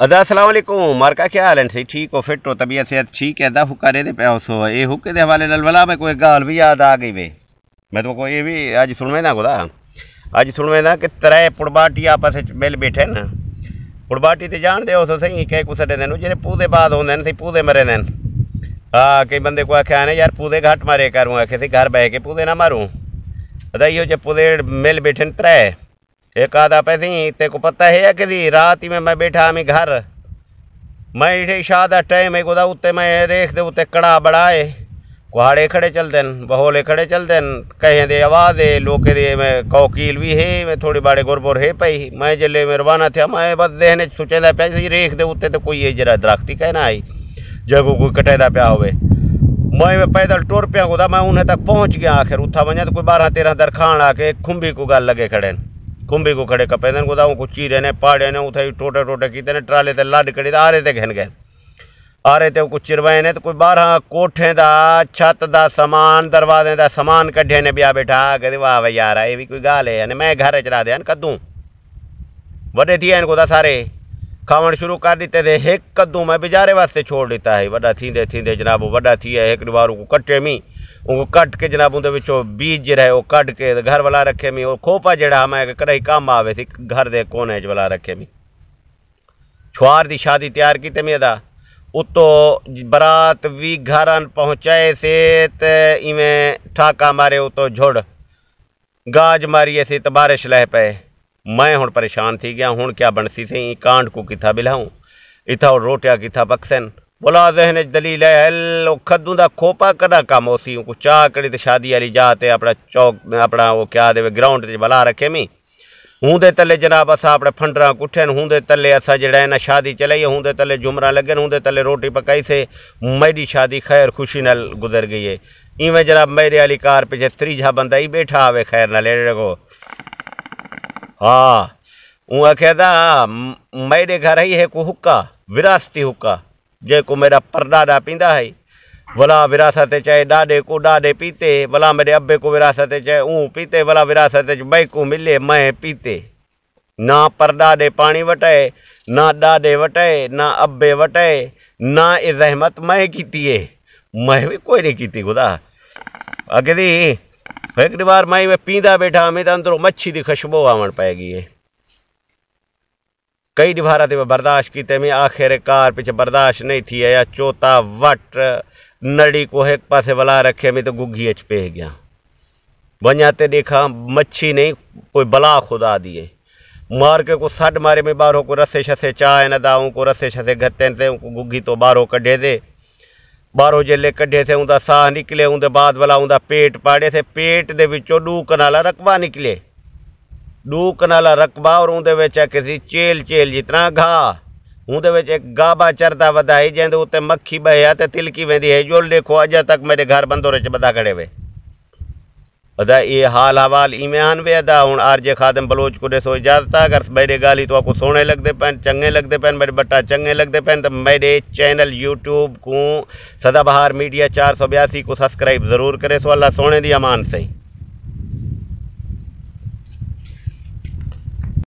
अस्सलाम वालेकुम मार्का क्या हाल है सही ठीक हो फिट हो तबीयत सेहत ठीक है दा हुक्का दे पे सो ये हुक्के दे हवाले नाल वला मैं कोई गाल भी याद आ गई वे मैं तो कोई ये भी अज सुनवे ना कोदा अज सुनवे ना कि त्रै पुड़बाटी आपस में मिल बैठे न पुड़बाटी ते जान दे सो सही कह कुछ दिन जेरे पूदे बाद होंदे न पूदे मरे न कई बंदे को आख्या ने यार पूदे घट मारे करूँ आखे थे घर बह के पूदे ना मारूँ अदा यो जे पूदे मिल बैठे न त्रै एक आधा पैसे ते को पता है कि रात ही में मैं बैठा मैं घर मैं शादा टाइम है गोदा उत्ते मैं रेख दे उत्ते कड़ा बड़ाए कुहाड़े खड़े चल देन बहोले खड़े चल देन कहें दे आवाज़ है लोके दे मैं कौकील भी है मैं थोड़ी बाड़े गुरबुर है पई मैं जल्ले में रवाना था मैं बस देहने सोचेंदा पैसे रेख दे उत्ते तो कोई ये जरा दरख्ती कहना आई जगह कोई कटेदा पिया होवे मैं पैदल टुर पिया गोदा मैं उन्हें तक पहुँच गया आखिर उठा वजा तो कोई 12-13 दरखान आके खुंबी को गल लगे खड़े खुंबी को खड़े कपेदन गोदाओं को चीरे ने पाड़े ने उठाई टोटे टोटे कीते ने ट्राले ते लड कड़ी आरे ते घन गए आरे ते कुछ चिरवाए ने तो कोई 12 कोठे दा छत दा सामान दरवाजे दा सामान कढ़े ने बिया बैठा कहते वाह भाई यार ये भी कोई गाल है मैं घर चला दिया कद्दू वड्डे थी गोदा सारे खावण शुरू कर दिते थे एक कद्दू मैं बेचारे वास्ते छोड़ दिता है वड्डा थींदे थींदे जनाब वड्डा थी है एक बार को कट्टे मी उनको कट के जनाब उनके विचों बीज जो है वो कट के घर वाला रखे मी और खोपा जड़ा मैं कदई काम आवे थी घर दे कोने च वाला रखे मी छुआर दी शादी तैयार की ते मेदा उतो बरात भी घर पहुँचाए से इवें ठाका मारे उतो झुड़ गाज मारिए से तो बारिश लह पे मैं हुण परेशान थी गया हुण क्या बनसी से कांड को किथा बिलाऊं इथा रोटिया किथा पकसन बोला जहन दलील है खद्दू का खोपा कदा कम होसी को चाह कड़ी तो शादी वाली जाते अपना चौक अपना वो क्या दे ग्राउंड से बला रखे मी हूँ दे तले जनाब असा अपने फंडरा कुठे हूँ दे तले असा जड़ा ना शादी चलाई हूँ दे तले जुमरा लगे हूँ दे तले रोटी पकाई से मेरी शादी खैर खुशी नाल गुजर गई है इवें जनाब मेरे वाली कार पीछे त्रीजा बंदा ही बैठा आवे खैर ना ले को हाँ हूँ आख्या था मेरे घर ही है को हुक्का विरासती हुक्का जे को मेरा परदादा पींदा है भला विरासत चाहे डाडे को डाडे पीते भला मेरे अब्बे को विरासत चाहे ऊँ पीते भला विरासत भाई को मिले मैं पीते ना परदादे पानी वटाए ना डाडे वटाए ना अब्बे वटाए ना ये जहमत मैं की है मैं भी कोई नहीं की खुदा अगे दी एक बार मैं पींदा बैठा मैं तो अंदरों मच्छी की खुशबू आवन पाएगी है कई डिभारा थे बर्दाश्त की मैं आखिर कार पीछे बर्दाश्त नहीं थी या चौथा वट नड़ी को एक पासे वला रखे मैं तो गुग्गी एच पे गया वजाते देखा मच्छी नहीं कोई बला खुदा दिए मार के को सड मारे में बारों को रस्से शसे चाय न दाऊँ को रस्से शसे घते थे उनको गुग्गी तो बारों कढ़े थे बारों जेले कढ़े थे उनका साह निकले उनके बाद वाला उनका पेट पाड़े थे पेट दे विचों डू कनाला रकबा निकले डू कनाला रकबा और उनके किसी चेल चेल जितना घा उनके एक गाबा चरदा वधाई जैसे उत्ते मक्खी बहया तो तिलकी वेंदी है जो देखो अजा तक मेरे घर बंदोरे च बदा खड़े वे अदा ये हाल हवाल ईमान वे अदा हूँ आरजे खादम बलोच को दे सो इजाजत अगर मेरे गाली तो आपको सोने लगते पैन चंगे लगते पैन मेरे बट्टा चंगे लगते पैन तो मेरे चैनल यूट्यूब को सदाबहार मीडिया 482 को सब्सक्राइब ज़रूर करे सो अल्लाह सोने दी अमान सही।